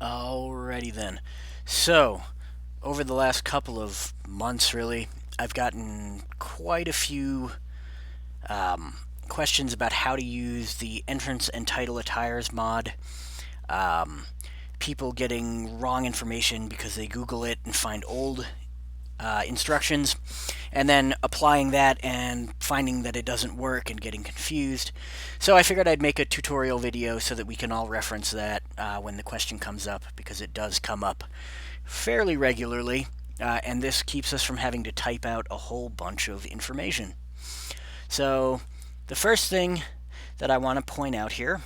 Alrighty then. So, over the last couple of months, really, I've gotten quite a few um, questions about how to use the entrance and title attires mod. Um, People getting wrong information because they Google it and find old instructions, and then applying that and finding that it doesn't work and getting confused. So I figured I'd make a tutorial video so that we can all reference that when the question comes up, because it does come up fairly regularly, and this keeps us from having to type out a whole bunch of information. So the first thing that I want to point out here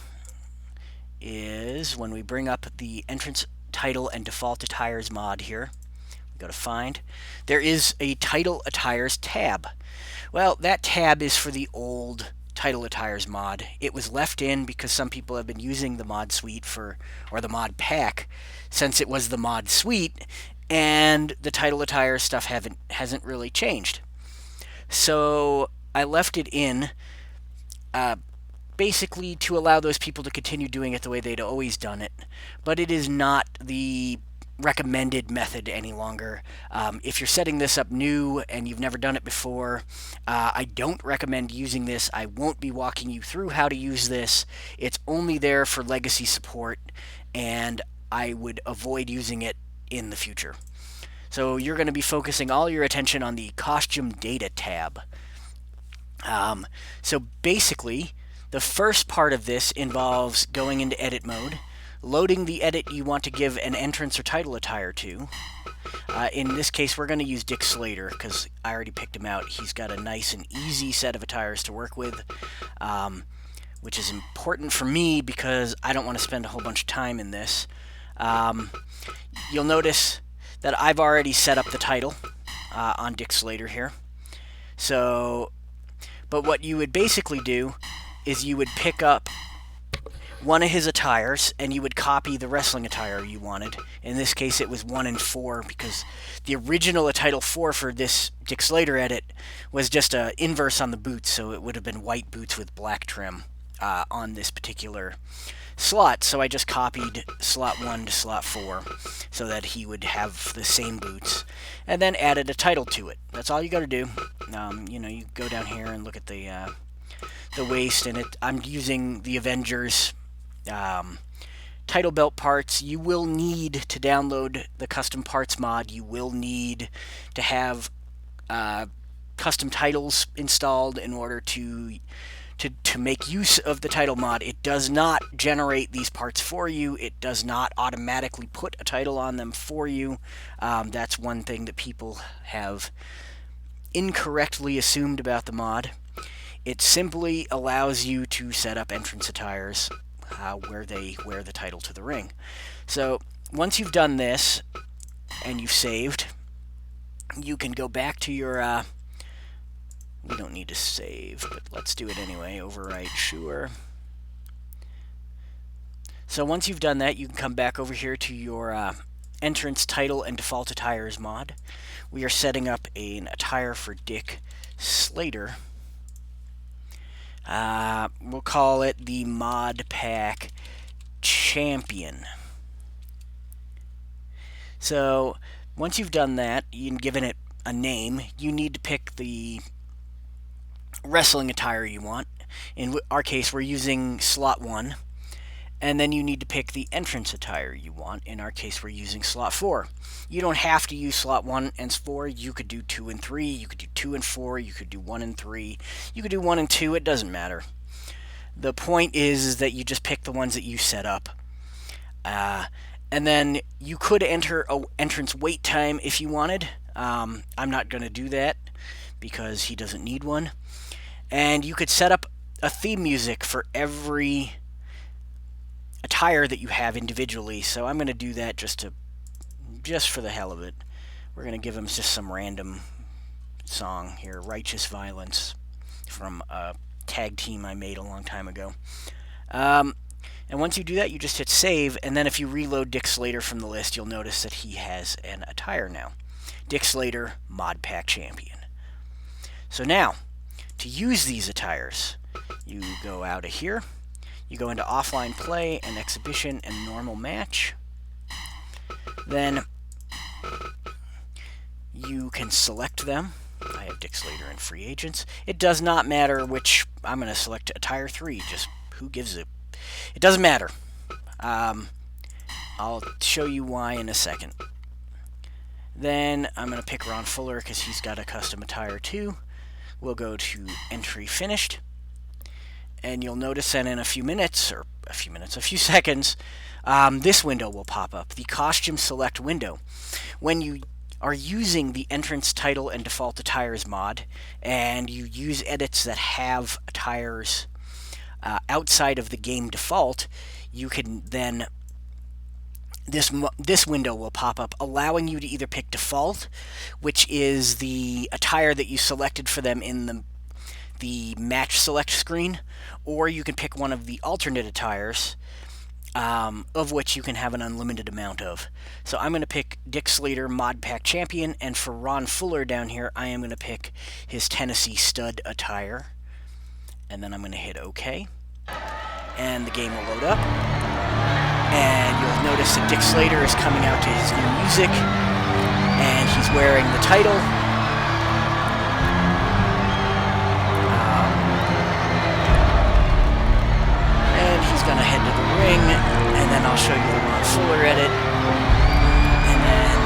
is when we bring up the entrance title and default attires mod here, we go to find, there is a title attires tab. Well, that tab is for the old title attires mod. It was left in because some people have been using the mod suite or the mod pack since it was the mod suite, and the title attires stuff hasn't really changed. So I left it in basically to allow those people to continue doing it the way they'd always done it. But it is not the recommended method any longer. If you're setting this up new and you've never done it before, I don't recommend using this. I won't be walking you through how to use this. It's only there for legacy support, and I would avoid using it in the future. So you're going to be focusing all your attention on the costume data tab. So basically, the first part of this involves going into edit mode, loading the edit you want to give an entrance or title attire to. In this case, we're going to use Dick Slater because I already picked him out. He's got a nice and easy set of attires to work with, which is important for me because I don't want to spend a whole bunch of time in this. You'll notice that I've already set up the title on Dick Slater here. But what you would basically do is you would pick up one of his attires and you would copy the wrestling attire you wanted. In this case, it was 1 and 4 because the original title 4 for this Dick Slater edit was just an inverse on the boots, so it would have been white boots with black trim on this particular slot. So I just copied slot 1 to slot 4 so that he would have the same boots, and then added a title to it. That's all you got to do. You go down here and look at the waist, and I'm using the Avengers title belt parts. You will need to download the custom parts mod. You will need to have custom titles installed in order to make use of the title mod. It does not generate these parts for you. It does not automatically put a title on them for you. That's one thing that people have incorrectly assumed about the mod. It simply allows you to set up entrance attires where they wear the title to the ring. So once you've done this and you've saved, you can go back to your we don't need to save, but let's do it anyway. Overwrite, sure. So once you've done that, you can come back over here to your entrance title and default attires mod. We are setting up an attire for Dick Slater. We'll call it the ModPack Champion. So once you've done that, you've given it a name, you need to pick the wrestling attire you want. In our case, we're using slot 1. And then you need to pick the entrance attire you want. In our case, we're using slot 4. You don't have to use slot 1 and 4. You could do 2 and 3. You could do 2 and 4. You could do 1 and 3. You could do 1 and 2. It doesn't matter. The point is that you just pick the ones that you set up. And then you could enter an entrance wait time if you wanted. I'm not going to do that because he doesn't need one. And you could set up a theme music for every attire that you have individually. So I'm going to do that just for the hell of it. We're going to give him just some random song here, Righteous Violence, from a tag team I made a long time ago. And once you do that, you just hit save, and then if you reload Dick Slater from the list, you'll notice that he has an attire now. Dick Slater, ModPack Champion. So now, to use these attires, you go out of here, you go into offline play and exhibition and normal match, Then you can select them. I have Dick Slater and free agents. It does not matter which. I'm going to select Attire 3. Just who gives it? It doesn't matter. I'll show you why in a second. Then I'm going to pick Ron Fuller because he's got a custom attire too. We'll go to entry finished. And you'll notice that in a few seconds, this window will pop up, the costume select window. When you are using the entrance title and default attires mod, and you use edits that have attires outside of the game default, you can then this window will pop up, allowing you to either pick default, which is the attire that you selected for them in the match select screen, or you can pick one of the alternate attires, of which you can have an unlimited amount of. So I'm going to pick Dick Slater ModPack Champion, and for Ron Fuller down here, I am going to pick his Tennessee Stud attire. And then I'm going to hit OK. And the game will load up. And you'll notice that Dick Slater is coming out to his new music, and he's wearing the title. And he's going to head to the ring, and then I'll show you the Ron Fuller edit. And then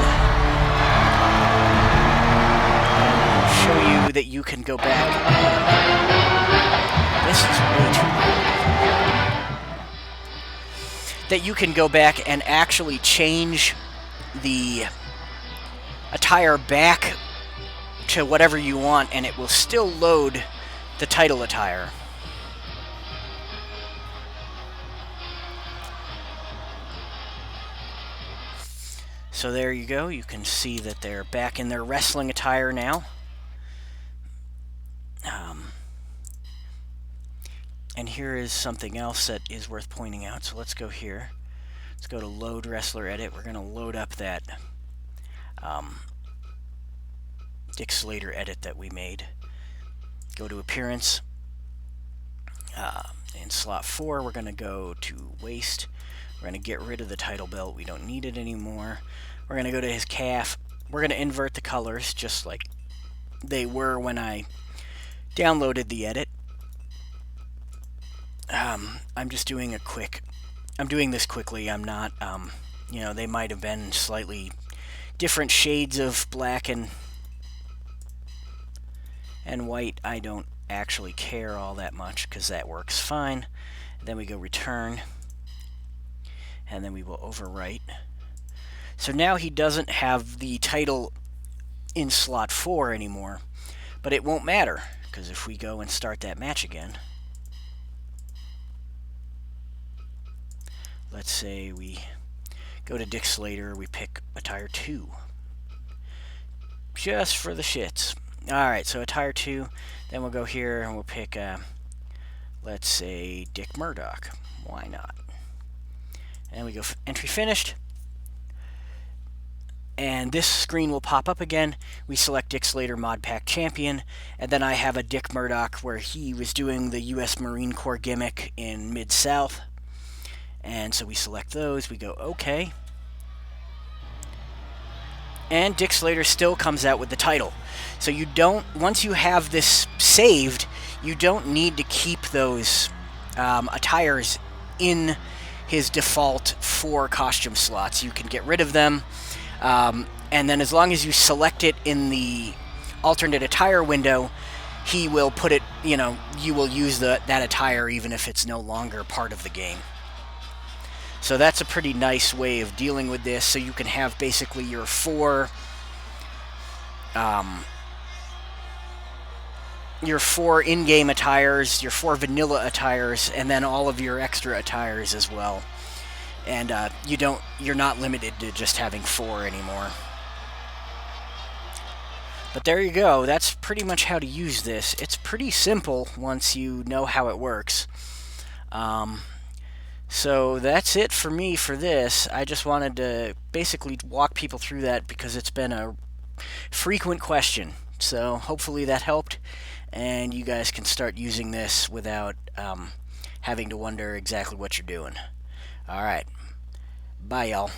I'll show you that you can go back. This is way too loud. That you can go back and actually change the attire back to whatever you want, and it will still load the title attire. So there you go. You can see that they're back in their wrestling attire now. And here is something else that is worth pointing out. So let's go here. Let's go to Load Wrestler Edit. We're going to load up that Dick Slater edit that we made. Go to Appearance. In slot 4, we're going to go to Waist. We're going to get rid of the title belt. We don't need it anymore. We're going to go to his calf. We're going to invert the colors just like they were when I downloaded the edit. I'm just doing I'm doing this quickly. I'm not, they might have been slightly different shades of black and white. I don't actually care all that much because that works fine. Then we go return, and then we will overwrite. So now he doesn't have the title in slot 4 anymore, but it won't matter because if we go and start that match again, let's say we go to Dick Slater, we pick attire 2. Just for the shits. Alright, so attire 2, then we'll go here and we'll pick, let's say, Dick Murdoch. Why not? And we go entry finished. And this screen will pop up again. We select Dick Slater ModPack Champion, and then I have a Dick Murdoch where he was doing the U.S. Marine Corps gimmick in Mid-South. And so we select those, we go OK. And Dick Slater still comes out with the title. So you don't, once you have this saved, you don't need to keep those attires in his default 4 costume slots. You can get rid of them, and then as long as you select it in the alternate attire window, he will put it, you will use that attire even if it's no longer part of the game. So that's a pretty nice way of dealing with this. So you can have basically your 4 in-game attires, your 4 vanilla attires, and then all of your extra attires as well. And you're not limited to just having 4 anymore. But there you go. That's pretty much how to use this. It's pretty simple once you know how it works. So that's it for me for this. I just wanted to basically walk people through that because it's been a frequent question. So hopefully that helped, and you guys can start using this without having to wonder exactly what you're doing. Alright. Bye, y'all.